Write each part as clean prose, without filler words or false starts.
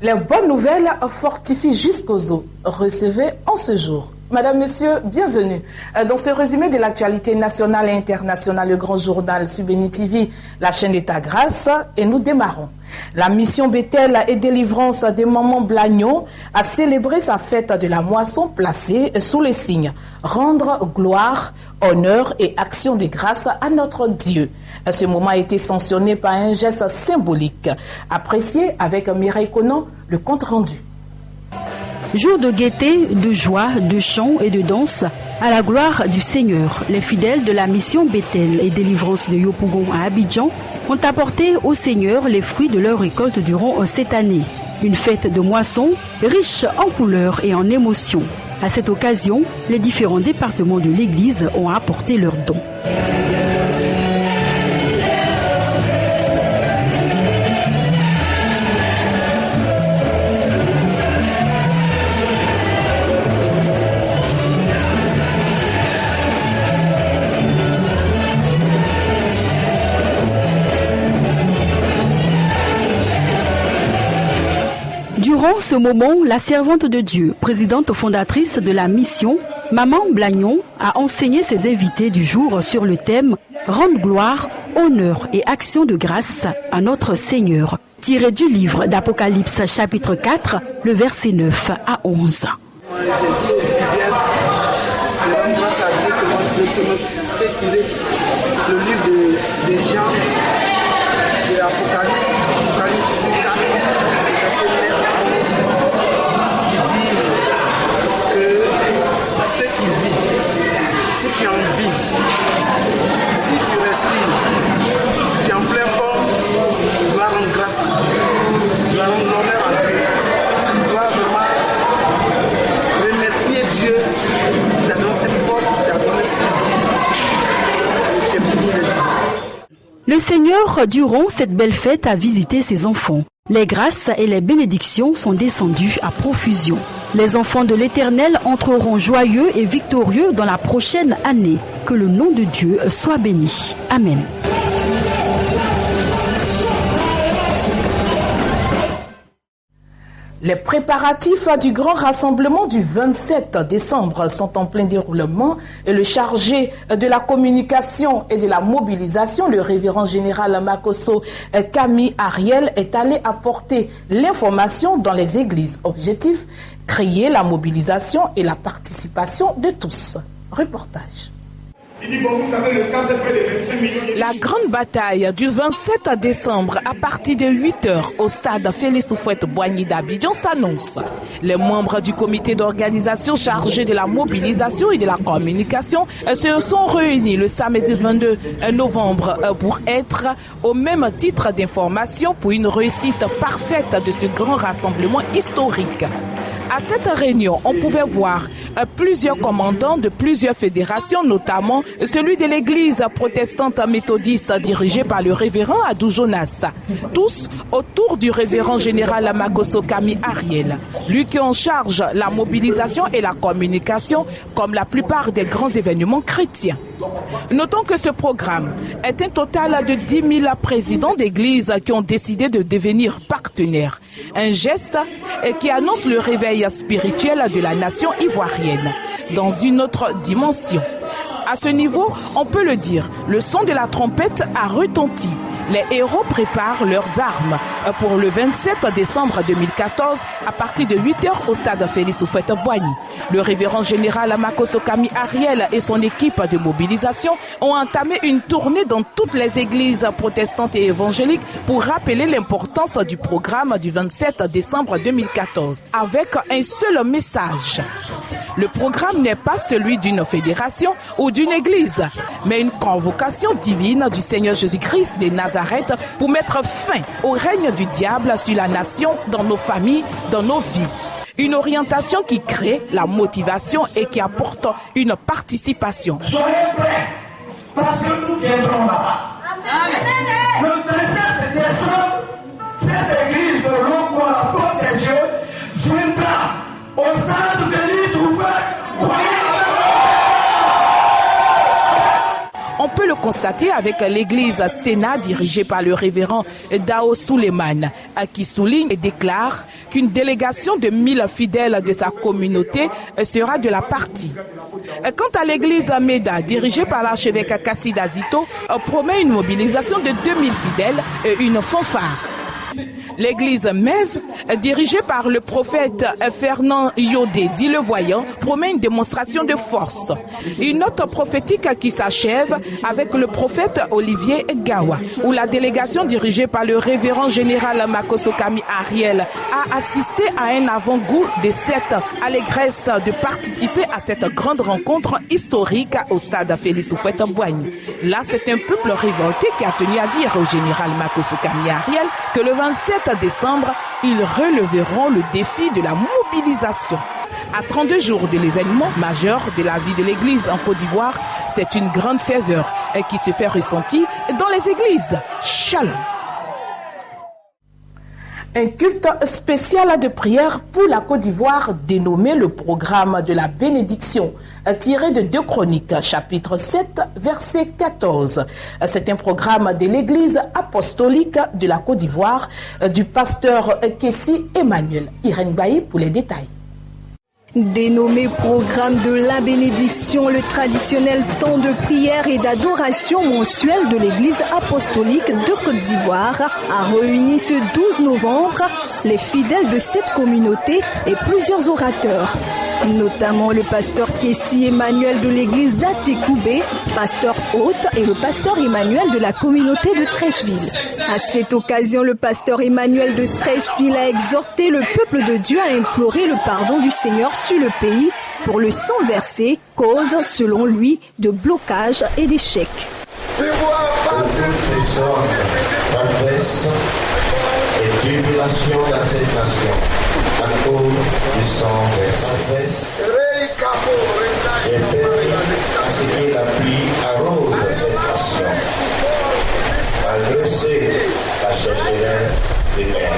Les bonnes nouvelles fortifient jusqu'aux os. Recevez en ce jour. Madame, Monsieur, bienvenue. Dans ce résumé de l'actualité nationale et internationale, le grand journal sur Béni TV, la chaîne d'État Grâce, et nous démarrons. La mission Bethel et délivrance des mamans Blagnon a célébré sa fête de la moisson placée sous les signes rendre gloire, honneur et action de grâce à notre Dieu. Ce moment a été sanctionné par un geste symbolique. Apprécié avec Mireille Conan, le compte rendu. Jour de gaieté, de joie, de chant et de danse à la gloire du Seigneur. Les fidèles de la mission Bethel et délivrance de Yopougon à Abidjan ont apporté au Seigneur les fruits de leur récolte durant cette année. Une fête de moisson riche en couleurs et en émotions. À cette occasion, les différents départements de l'Église ont apporté leurs dons. Durant ce moment, la servante de Dieu, présidente fondatrice de la mission, Maman Blagnon, a enseigné ses invités du jour sur le thème « Rendre gloire, honneur et action de grâce à notre Seigneur », tiré du livre d'Apocalypse chapitre 4, le verset 9 à 11. Le livre de Jean, de l'Apocalypse, si tu as envie, si tu respires, si tu es en pleine forme, tu dois rendre grâce à Dieu, tu dois rendre l'honneur à Dieu, tu dois vraiment remercier Dieu qui t'a donné cette force, qui t'a donné cette vie. Le Seigneur, durant cette belle fête, a visité ses enfants. Les grâces et les bénédictions sont descendues à profusion. Les enfants de l'Éternel entreront joyeux et victorieux dans la prochaine année. Que le nom de Dieu soit béni. Amen. Les préparatifs du grand rassemblement du 27 décembre sont en plein déroulement et le chargé de la communication et de la mobilisation, le révérend général Makosso Kami Ariel, est allé apporter l'information dans les églises. Objectif, créer la mobilisation et la participation de tous. Reportage. La grande bataille du 27 décembre à partir de 8h au stade Félix Houphouët-Boigny d'Abidjan s'annonce. Les membres du comité d'organisation chargé de la mobilisation et de la communication se sont réunis le samedi 22 novembre pour être au même titre d'information pour une réussite parfaite de ce grand rassemblement historique. À cette réunion, on pouvait voir plusieurs commandants de plusieurs fédérations, notamment celui de l'église protestante méthodiste dirigée par le révérend Adou Jonas. Tous autour du révérend général Makosso Kami Ariel, lui qui en charge la mobilisation et la communication comme la plupart des grands événements chrétiens. Notons que ce programme est un total de 10 000 présidents d'églises qui ont décidé de devenir partenaires. Un geste qui annonce le réveil spirituel de la nation ivoirienne dans une autre dimension. À ce niveau, on peut le dire, le son de la trompette a retenti. Les héros préparent leurs armes pour le 27 décembre 2014 à partir de 8h au stade Félix Houphouët-Boigny. Le révérend général Makosso Kami Ariel et son équipe de mobilisation ont entamé une tournée dans toutes les églises protestantes et évangéliques pour rappeler l'importance du programme du 27 décembre 2014 avec un seul message. Le programme n'est pas celui d'une fédération ou d'une église, mais une convocation divine du Seigneur Jésus-Christ de Nazareth pour mettre fin au règne du diable sur la nation, dans nos familles, dans nos vies. Une orientation qui crée la motivation et qui apporte une participation. Soyez prêts, parce que nous viendrons là-bas. Le 27 décembre, cette église de Loko, la porte des dieux, viendra au stade Félix Houphouët-Boigny. On peut le constater avec l'église Sénat dirigée par le révérend Dao Suleiman, qui souligne et déclare qu'une délégation de 1000 fidèles de sa communauté sera de la partie. Quant à l'église Meda, dirigée par l'archevêque Kassida Zito, promet une mobilisation de 2000 fidèles et une fanfare. L'église Mève, dirigée par le prophète Fernand Yodé, dit le voyant, promet une démonstration de force. Une note prophétique qui s'achève avec le prophète Olivier Gawa, où la délégation dirigée par le révérend général Makosokami Ariel a assisté à un avant-goût de cette allégresse de participer à cette grande rencontre historique au stade Félix Houphouët-Boigny. Là, c'est un peuple révolté qui a tenu à dire au général Makosokami Ariel que le 27 décembre, ils releveront le défi de la mobilisation. À 32 jours de l'événement majeur de la vie de l'Église en Côte d'Ivoire, c'est une grande ferveur qui se fait ressentir dans les églises. Shalom. Un culte spécial de prière pour la Côte d'Ivoire dénommé le programme de la bénédiction, tiré de 2 Chroniques, chapitre 7, verset 14. C'est un programme de l'Église apostolique de la Côte d'Ivoire du pasteur Kessi Emmanuel. Irène Bailly pour les détails. Dénommé programme de la bénédiction, le traditionnel temps de prière et d'adoration mensuel de l'Église apostolique de Côte d'Ivoire a réuni ce 12 novembre les fidèles de cette communauté et plusieurs orateurs, notamment le pasteur Kessi Emmanuel de l'église d'Atekoubé, pasteur hôte, et le pasteur Emmanuel de la communauté de Trècheville. À cette occasion, le pasteur Emmanuel de Trècheville a exhorté le peuple de Dieu à implorer le pardon du Seigneur sur le pays pour le sang versé, cause, selon lui, de blocage et d'échec. Et tribulation dans cette nation, à cause du sang versé. J'ai permis à ce que la pluie arrose cette nation, malgré la sécheresse des mers.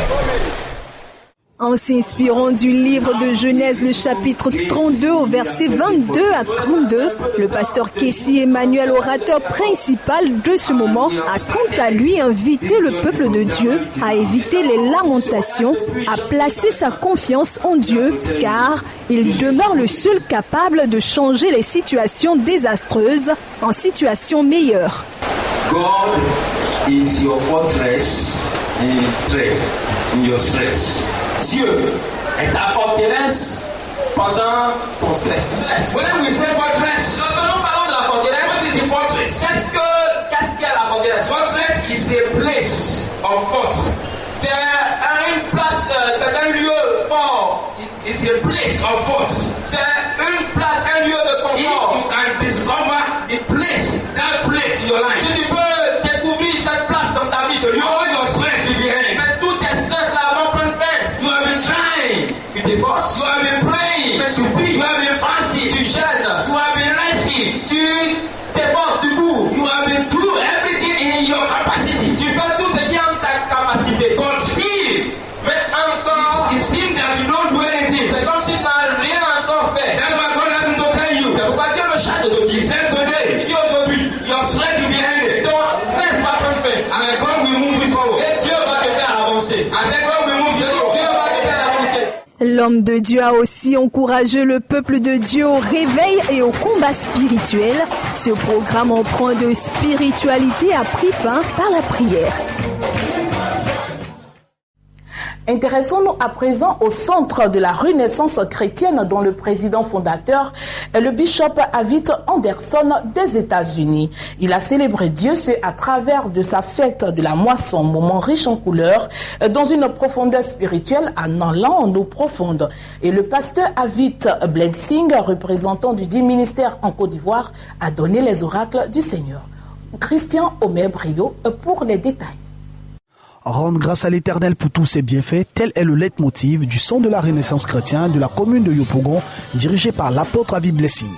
En s'inspirant du livre de Genèse, le chapitre 32 au verset 22 à 32, le pasteur Kessi Emmanuel, orateur principal de ce moment, a quant à lui invité le peuple de Dieu à éviter les lamentations, à placer sa confiance en Dieu, car il demeure le seul capable de changer les situations désastreuses en situations meilleures. God is your fortress in your stress. Dieu est ta forteresse pendant ton stress. When we say fortress, quand nous parlons de la forteresse, what is the fortress? Qu'est-ce qu'est la forteresse? Fortress is a place of force. C'est une place, c'est un lieu fort. It's a place of force. C'est une place, un lieu de confort. If you can discover the place, that place in your life. Si tu peux découvrir cette place dans ta vie, ce lieu, all your stress will be end. Mais tout tes stress là vont prendre fin. You have been trying, tu t'efforces. You have been praying, tu pries. You have been fasting, tu jeûnes. You have been resting, tu t'efforces du coup. You have been doing everything in your capacity. Tu fais tout ce qui est en ta capacité. But still, mais encore, it seems that you don't do anything. C'est comme si tu n'as rien encore fait. That's what God has to tell you. C'est pourquoi Dieu me charge de dire. He said today, il dit aujourd'hui, your stress will be ended. Ton stress va prendre fin. And God will move you forward. Et Dieu va te faire avancer. And then God will move you forward. Dieu va te faire avancer. L'homme de Dieu a aussi encouragé le peuple de Dieu au réveil et au combat spirituel. Ce programme empreint de spiritualité a pris fin par la prière. Intéressons-nous à présent au centre de la Renaissance chrétienne dont le président fondateur est le bishop Avitt Anderson des États-Unis. Il a célébré Dieu à travers de sa fête de la moisson, moment riche en couleurs, dans une profondeur spirituelle en allant en eau profonde. Et le pasteur Avitt Blessing, représentant du dit ministère en Côte d'Ivoire, a donné les oracles du Seigneur. Christian Omer Brio pour les détails. Rendre grâce à l'Éternel pour tous ses bienfaits, tel est le leitmotiv du Centre de la Renaissance chrétienne de la commune de Yopougon, dirigé par l'apôtre Avitt Blessing.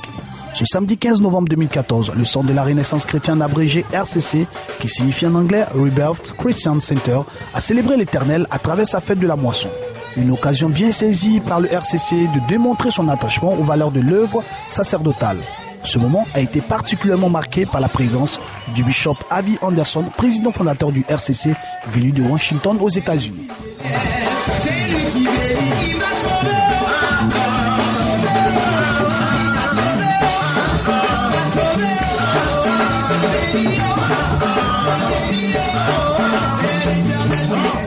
Ce samedi 15 novembre 2014, le Centre de la Renaissance chrétienne abrégé RCC, qui signifie en anglais Rebirth Christian Center, a célébré l'Éternel à travers sa fête de la moisson. Une occasion bien saisie par le RCC de démontrer son attachement aux valeurs de l'œuvre sacerdotale. Ce moment a été particulièrement marqué par la présence du bishop Avitt Anderson, président fondateur du RCC, venu de Washington aux États-Unis. C'est lui qui va sauver.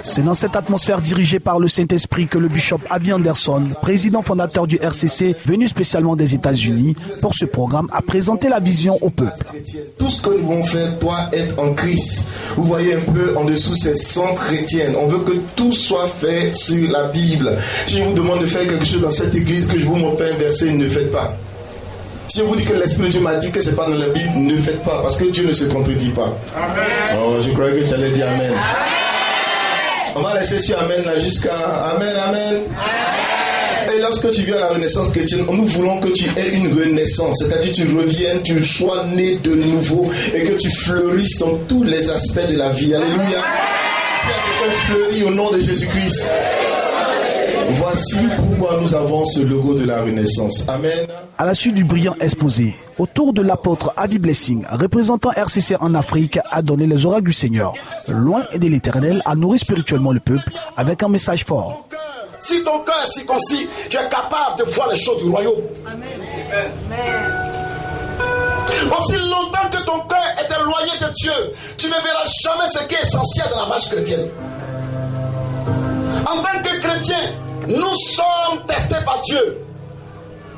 C'est dans cette atmosphère dirigée par le Saint-Esprit que le bishop Avi Anderson, président fondateur du RCC, venu spécialement des États-Unis pour ce programme, a présenté la vision au peuple. Tout ce que nous voulons faire doit être en Christ. Vous voyez un peu en dessous ces centres chrétiennes. On veut que tout soit fait sur la Bible. Si je vous demande de faire quelque chose dans cette église, que je vous montre un verset, ne le faites pas. Si je vous dis que l'Esprit de Dieu m'a dit que ce n'est pas dans la Bible, ne le faites pas, parce que Dieu ne se contredit pas. Amen. Oh, je croyais que tu allais dire Amen. Amen. On va laisser sur Amen là jusqu'à Amen, Amen. Amen. Et lorsque tu viens à la renaissance chrétienne, nous voulons que tu aies une renaissance, c'est-à-dire que tu reviennes, tu sois né de nouveau et que tu fleurisses dans tous les aspects de la vie. Alléluia. Tu as fleuri au nom de Jésus-Christ. Voici pourquoi nous avons ce logo de la Renaissance. Amen. À la suite du brillant exposé, autour de l'apôtre Avi Blessing, représentant RCC en Afrique, a donné les oracles du Seigneur. Loin de l'Éternel, a nourri spirituellement le peuple avec un message fort. Si ton cœur est circoncis, tu es capable de voir les choses du royaume. Amen. Aussi longtemps que ton cœur est éloigné de Dieu, tu ne verras jamais ce qui est essentiel dans la marche chrétienne. En tant que chrétien, nous sommes testés par Dieu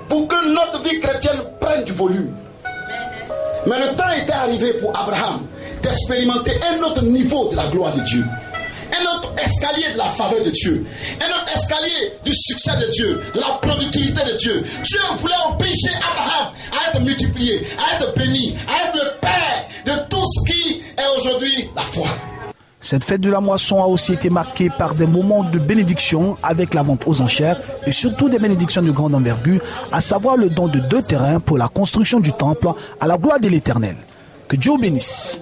pour que notre vie chrétienne prenne du volume. Mais le temps était arrivé pour Abraham d'expérimenter un autre niveau de la gloire de Dieu, un autre escalier de la faveur de Dieu, un autre escalier du succès de Dieu, de la productivité de Dieu. Dieu voulait obliger Abraham à être multiplié, à être béni, à être le père de tout ce qui est aujourd'hui la foi. Cette fête de la moisson a aussi été marquée par des moments de bénédiction avec la vente aux enchères et surtout des bénédictions de grande envergure, à savoir le don de 2 terrains pour la construction du temple à la gloire de l'Éternel. Que Dieu bénisse.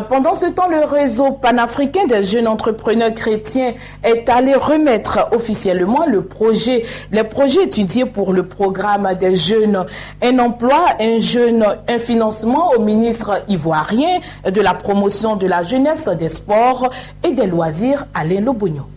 Pendant ce temps, le réseau panafricain des jeunes entrepreneurs chrétiens est allé remettre officiellement les projets étudiés pour le programme des jeunes. Un emploi, un financement au ministre ivoirien de la promotion de la jeunesse, des sports et des loisirs, Alain Lobogno.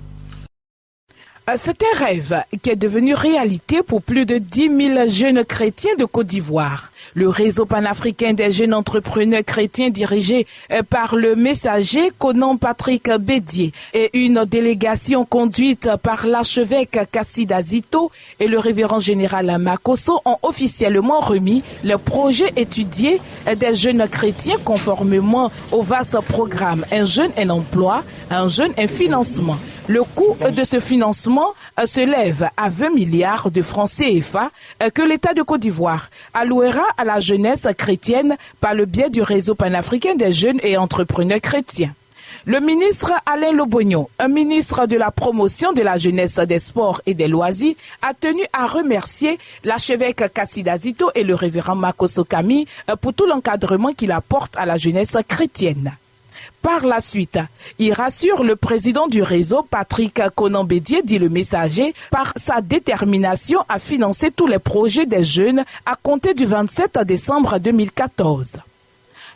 C'est un rêve qui est devenu réalité pour plus de 10 000 jeunes chrétiens de Côte d'Ivoire. Le réseau panafricain des jeunes entrepreneurs chrétiens dirigé par le messager Conan Patrick Bédier et une délégation conduite par l'archevêque Kassida Zito et le révérend général Makosso ont officiellement remis le projet étudié des jeunes chrétiens conformément au vaste programme Un jeune, un emploi, un jeune, un financement. Le coût de ce financement se lève à 20 milliards de francs CFA que l'État de Côte d'Ivoire allouera à la jeunesse chrétienne par le biais du réseau panafricain des jeunes et entrepreneurs chrétiens. Le ministre Alain Lobogno, un ministre de la promotion de la jeunesse, des sports et des loisirs, a tenu à remercier l'archevêque Kassida Zito et le révérend Makosso Kami pour tout l'encadrement qu'il apporte à la jeunesse chrétienne. Par la suite, il rassure le président du réseau, Patrick Conan Bédier, dit le messager, par sa détermination à financer tous les projets des jeunes à compter du 27 décembre 2014.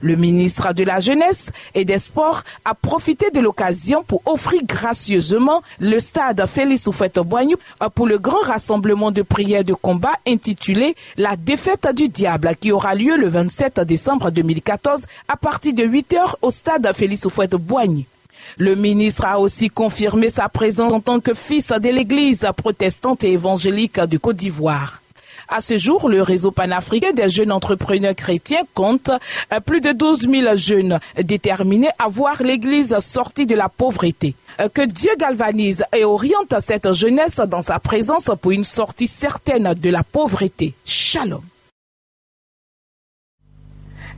Le ministre de la Jeunesse et des Sports a profité de l'occasion pour offrir gracieusement le stade Félix Houphouët-Boigny pour le grand rassemblement de prières de combat intitulé « La défaite du diable » qui aura lieu le 27 décembre 2014 à partir de 8h au stade Félix Houphouët-Boigny. Le ministre a aussi confirmé sa présence en tant que fils de l'Église protestante et évangélique de Côte d'Ivoire. À ce jour, le réseau panafricain des jeunes entrepreneurs chrétiens compte plus de 12 000 jeunes déterminés à voir l'Église sortie de la pauvreté. Que Dieu galvanise et oriente cette jeunesse dans sa présence pour une sortie certaine de la pauvreté. Shalom.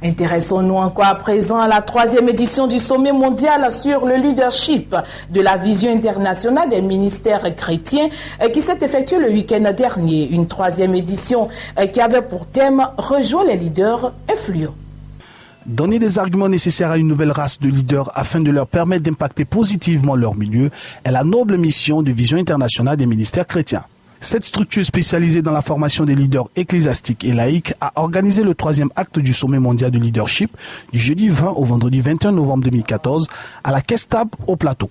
Intéressons-nous encore à présent à la 3e édition du sommet mondial sur le leadership de la vision internationale des ministères chrétiens qui s'est effectuée le week-end dernier. Une 3e édition qui avait pour thème « Rejoindre les leaders influents ». Donner des arguments nécessaires à une nouvelle race de leaders afin de leur permettre d'impacter positivement leur milieu est la noble mission de vision internationale des ministères chrétiens. Cette structure spécialisée dans la formation des leaders ecclésiastiques et laïcs a organisé le 3e acte du sommet mondial de leadership du jeudi 20 au vendredi 21 novembre 2014 à la Caisse Table au Plateau.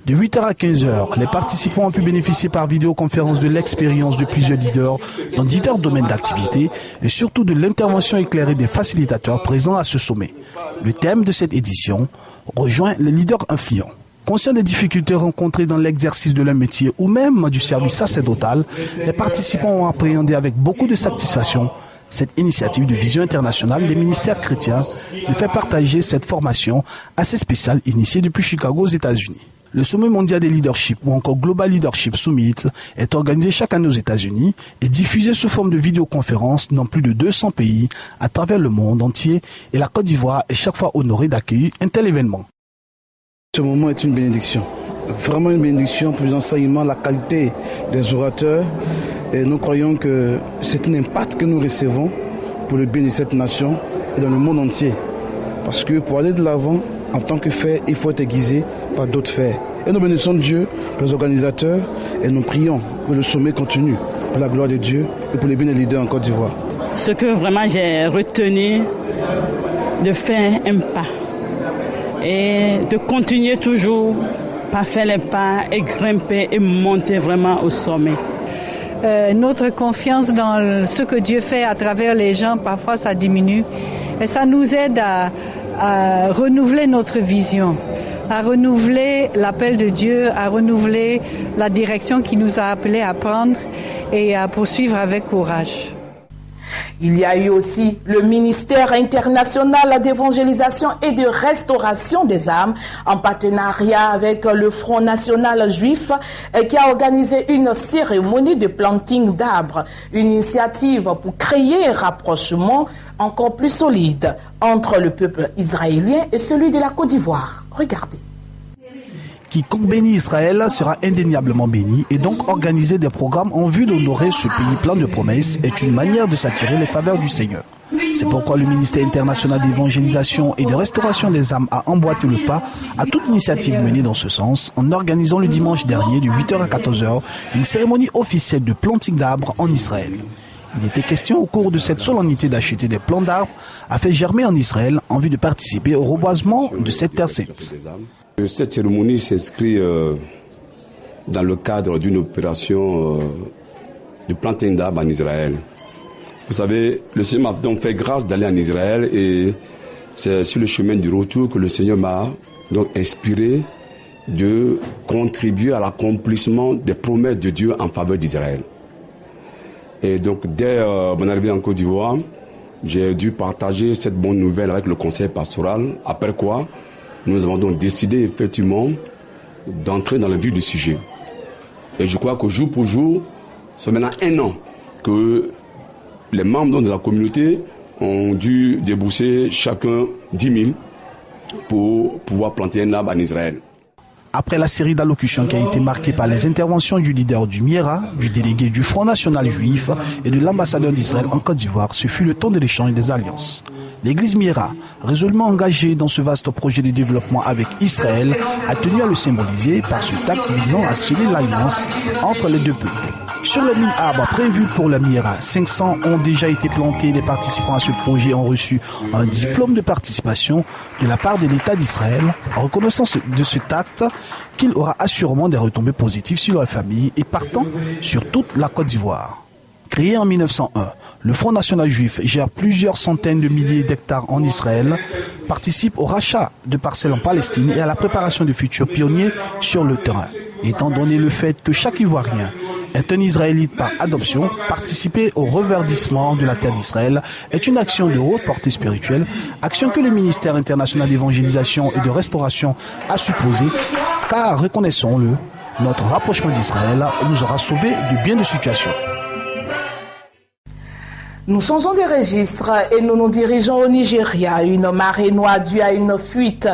De 8h à 15h, les participants ont pu bénéficier par vidéoconférence de l'expérience de plusieurs leaders dans divers domaines d'activité et surtout de l'intervention éclairée des facilitateurs présents à ce sommet. Le thème de cette édition rejoint les leaders influents. Conscients des difficultés rencontrées dans l'exercice de leur métier ou même du service sacerdotal, les participants ont appréhendé avec beaucoup de satisfaction cette initiative de vision internationale des ministères chrétiens de faire partager cette formation assez spéciale initiée depuis Chicago aux États-Unis. Le sommet mondial des leaderships ou encore Global Leadership Summit est organisé chaque année aux États-Unis et diffusé sous forme de vidéoconférence dans plus de 200 pays à travers le monde entier et la Côte d'Ivoire est chaque fois honorée d'accueillir un tel événement. Ce moment est une bénédiction, vraiment une bénédiction pour les enseignements, la qualité des orateurs et nous croyons que c'est un impact que nous recevons pour le bien de cette nation et dans le monde entier. Parce que pour aller de l'avant, en tant que fait, il faut être aiguisé par d'autres faits. Et nous bénissons Dieu, les organisateurs, et nous prions que le sommet continue pour la gloire de Dieu et pour les bien des leaders en Côte d'Ivoire. Ce que vraiment j'ai retenu, de faire un pas et de continuer toujours par faire les pas et grimper et monter vraiment au sommet. Notre confiance dans ce que Dieu fait à travers les gens, parfois ça diminue et ça nous aide à renouveler notre vision, à renouveler l'appel de Dieu, à renouveler la direction qu'il nous a appelés à prendre et à poursuivre avec courage. Il y a eu aussi le ministère international d'évangélisation et de restauration des âmes en partenariat avec le Front national juif qui a organisé une cérémonie de planting d'arbres, une initiative pour créer un rapprochement encore plus solide entre le peuple israélien et celui de la Côte d'Ivoire. Regardez. Quiconque bénit Israël sera indéniablement béni et donc organiser des programmes en vue d'honorer ce pays plein de promesses est une manière de s'attirer les faveurs du Seigneur. C'est pourquoi le ministère international d'évangélisation et de restauration des âmes a emboîté le pas à toute initiative menée dans ce sens en organisant le dimanche dernier de 8h à 14h une cérémonie officielle de planting d'arbres en Israël. Il était question au cours de cette solennité d'acheter des plants d'arbres à faire germer en Israël en vue de participer au reboisement de cette terre sainte. Cette cérémonie s'inscrit dans le cadre d'une opération de planting d'arbres en Israël. Vous savez, le Seigneur m'a donc fait grâce d'aller en Israël et c'est sur le chemin du retour que le Seigneur m'a donc inspiré de contribuer à l'accomplissement des promesses de Dieu en faveur d'Israël. Et donc dès mon arrivée en Côte d'Ivoire, j'ai dû partager cette bonne nouvelle avec le conseil pastoral, après quoi nous avons donc décidé effectivement d'entrer dans le vif du sujet. Et je crois que jour pour jour, c'est maintenant 1 an que les membres de la communauté ont dû débourser chacun 10 000 pour pouvoir planter un arbre en Israël. Après la série d'allocutions qui a été marquée par les interventions du leader du MIERA, du délégué du Front national juif et de l'ambassadeur d'Israël en Côte d'Ivoire, ce fut le temps de l'échange des alliances. L'église MIERA, résolument engagée dans ce vaste projet de développement avec Israël, a tenu à le symboliser par ce acte visant à sceller l'alliance entre les deux peuples. Sur les 1000 arbres prévus pour la MIERA, 500 ont déjà été plantés. Les participants à ce projet ont reçu un diplôme de participation de la part de l'État d'Israël, en reconnaissance de cet acte qu'il aura assurément des retombées positives sur leur famille et partant sur toute la Côte d'Ivoire. Créé en 1901, le Front national juif gère plusieurs centaines de milliers d'hectares en Israël, participe au rachat de parcelles en Palestine et à la préparation de futurs pionniers sur le terrain. Étant donné le fait que chaque Ivoirien est un Israélite par adoption, participer au reverdissement de la terre d'Israël est une action de haute portée spirituelle, action que le ministère international d'évangélisation et de restauration a supposée, car, reconnaissons-le, notre rapprochement d'Israël nous aura sauvés de bien de situations. Nous changeons de registre et nous nous dirigeons au Nigeria. Une marée noire due à une fuite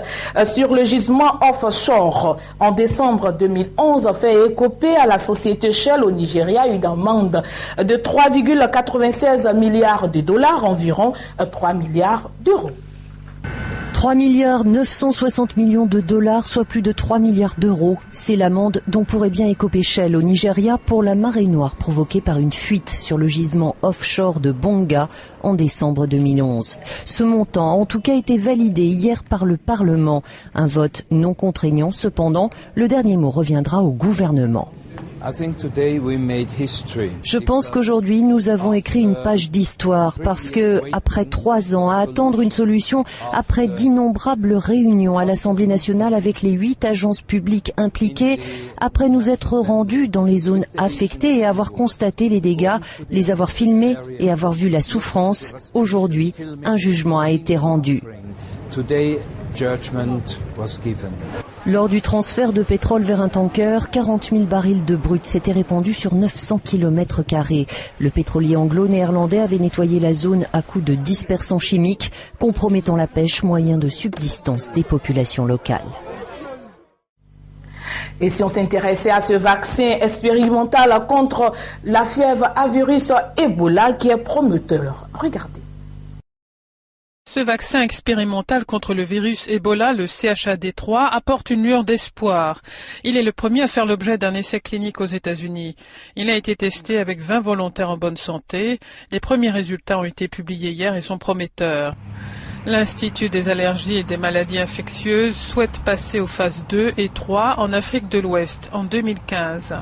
sur le gisement offshore en décembre 2011 fait écoper à la société Shell au Nigeria une amende de 3,96 milliards de dollars, environ 3 milliards d'euros. $3,960 millions, soit plus de 3 milliards d'euros. C'est l'amende dont pourrait bien écoper Shell au Nigeria pour la marée noire provoquée par une fuite sur le gisement offshore de Bonga en décembre 2011. Ce montant a en tout cas été validé hier par le Parlement. Un vote non contraignant, cependant, le dernier mot reviendra au gouvernement. Je pense qu'aujourd'hui, nous avons écrit une page d'histoire parce que, après 3 ans à attendre une solution, après d'innombrables réunions à l'Assemblée nationale avec les 8 agences publiques impliquées, après nous être rendus dans les zones affectées et avoir constaté les dégâts, les avoir filmés et avoir vu la souffrance, aujourd'hui, un jugement a été rendu. Lors du transfert de pétrole vers un tanker, 40 000 barils de brut s'étaient répandus sur 900 km². Le pétrolier anglo-néerlandais avait nettoyé la zone à coups de dispersants chimiques, compromettant la pêche, moyen de subsistance des populations locales. Et si on s'intéressait à ce vaccin expérimental contre la fièvre à virus Ebola qui est prometteur, regardez. Ce vaccin expérimental contre le virus Ebola, le CHAD3, apporte une lueur d'espoir. Il est le premier à faire l'objet d'un essai clinique aux États-Unis. Il a été testé avec 20 volontaires en bonne santé. Les premiers résultats ont été publiés hier et sont prometteurs. L'Institut des allergies et des maladies infectieuses souhaite passer aux phases 2 et 3 en Afrique de l'Ouest en 2015.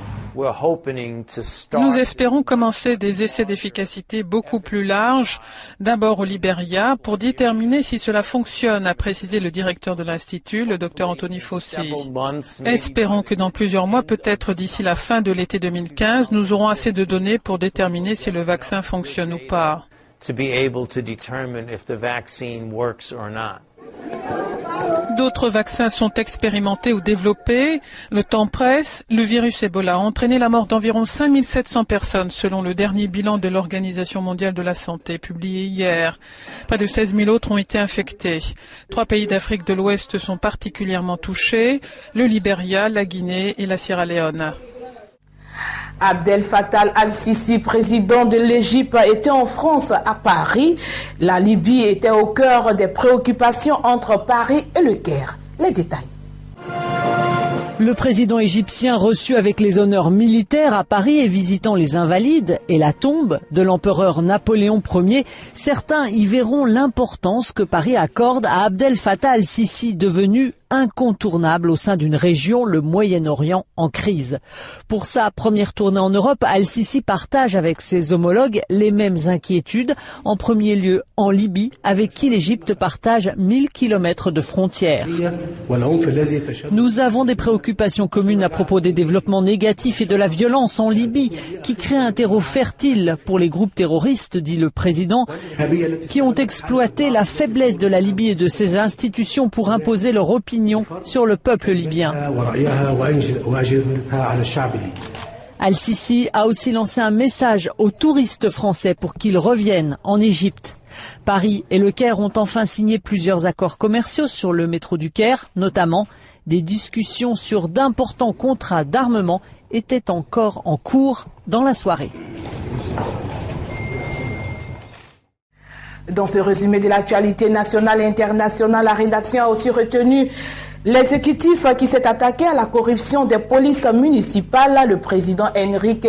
Nous espérons commencer des essais d'efficacité beaucoup plus larges, d'abord au Libéria, pour déterminer si cela fonctionne, a précisé le directeur de l'Institut, le Dr Anthony Fauci. Espérons que dans plusieurs mois, peut-être d'ici la fin de l'été 2015, nous aurons assez de données pour déterminer si le vaccin fonctionne ou pas. D'autres vaccins sont expérimentés ou développés. Le temps presse. Le virus Ebola a entraîné la mort d'environ 5700 personnes selon le dernier bilan de l'Organisation mondiale de la santé publié hier. Près de 16 000 autres ont été infectés. 3 pays d'Afrique de l'Ouest sont particulièrement touchés, le Libéria, la Guinée et la Sierra Leone. Abdel Fattah al-Sisi, président de l'Égypte, était en France, à Paris. La Libye était au cœur des préoccupations entre Paris et le Caire. Les détails. Le président égyptien reçu avec les honneurs militaires à Paris et visitant les Invalides et la tombe de l'empereur Napoléon Ier, certains y verront l'importance que Paris accorde à Abdel Fattah al-Sisi, devenu incontournable au sein d'une région, le Moyen-Orient, en crise. Pour sa première tournée en Europe, al-Sisi partage avec ses homologues les mêmes inquiétudes, en premier lieu en Libye, avec qui l'Égypte partage 1000 km de frontières. Nous avons des préoccupations communes à propos des développements négatifs et de la violence en Libye, qui créent un terreau fertile pour les groupes terroristes, dit le président, qui ont exploité la faiblesse de la Libye et de ses institutions pour imposer leur opinion sur le peuple libyen. Al-Sisi a aussi lancé un message aux touristes français pour qu'ils reviennent en Égypte. Paris et le Caire ont enfin signé plusieurs accords commerciaux sur le métro du Caire, notamment des discussions sur d'importants contrats d'armement étaient encore en cours dans la soirée. Dans ce résumé de l'actualité nationale et internationale, la rédaction a aussi retenu l'exécutif qui s'est attaqué à la corruption des polices municipales, le président Enrique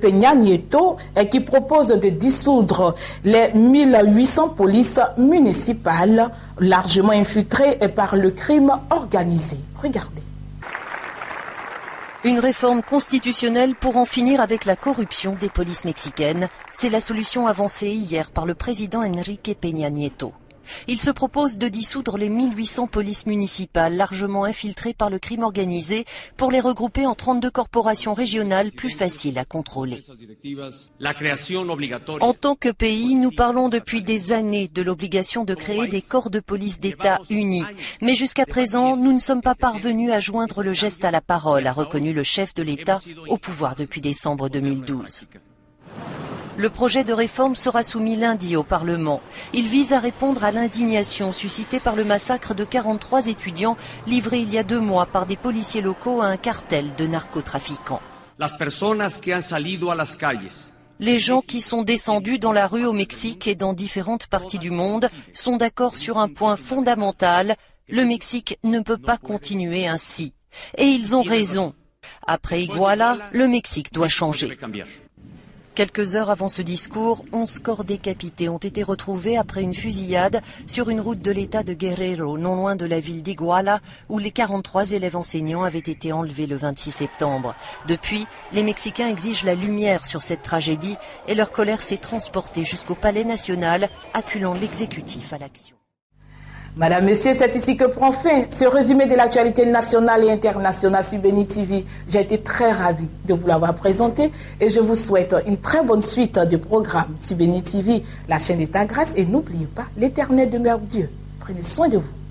Peña Nieto, et qui propose de dissoudre les 1800 polices municipales largement infiltrées par le crime organisé. Regardez. Une réforme constitutionnelle pour en finir avec la corruption des polices mexicaines. C'est la solution avancée hier par le président Enrique Peña Nieto. Il se propose de dissoudre les 1800 polices municipales largement infiltrées par le crime organisé pour les regrouper en 32 corporations régionales plus faciles à contrôler. En tant que pays, nous parlons depuis des années de l'obligation de créer des corps de police d'État unis. Mais jusqu'à présent, nous ne sommes pas parvenus à joindre le geste à la parole, a reconnu le chef de l'État au pouvoir depuis décembre 2012. Le projet de réforme sera soumis lundi au Parlement. Il vise à répondre à l'indignation suscitée par le massacre de 43 étudiants livrés il y a 2 mois par des policiers locaux à un cartel de narcotrafiquants. Les gens qui sont descendus dans la rue au Mexique et dans différentes parties du monde sont d'accord sur un point fondamental. Le Mexique ne peut pas continuer ainsi. Et ils ont raison. Après Iguala, le Mexique doit changer. Quelques heures avant ce discours, 11 corps décapités ont été retrouvés après une fusillade sur une route de l'État de Guerrero, non loin de la ville d'Iguala, où les 43 élèves enseignants avaient été enlevés le 26 septembre. Depuis, les Mexicains exigent la lumière sur cette tragédie et leur colère s'est transportée jusqu'au Palais national, appelant l'exécutif à l'action. Madame, Monsieur, c'est ici que prend fin ce résumé de l'actualité nationale et internationale sur Béni TV. J'ai été très ravie de vous l'avoir présenté et je vous souhaite une très bonne suite de programmes sur Béni TV, la chaîne de ta grâce. Et n'oubliez pas, l'Éternel demeure Dieu. Prenez soin de vous.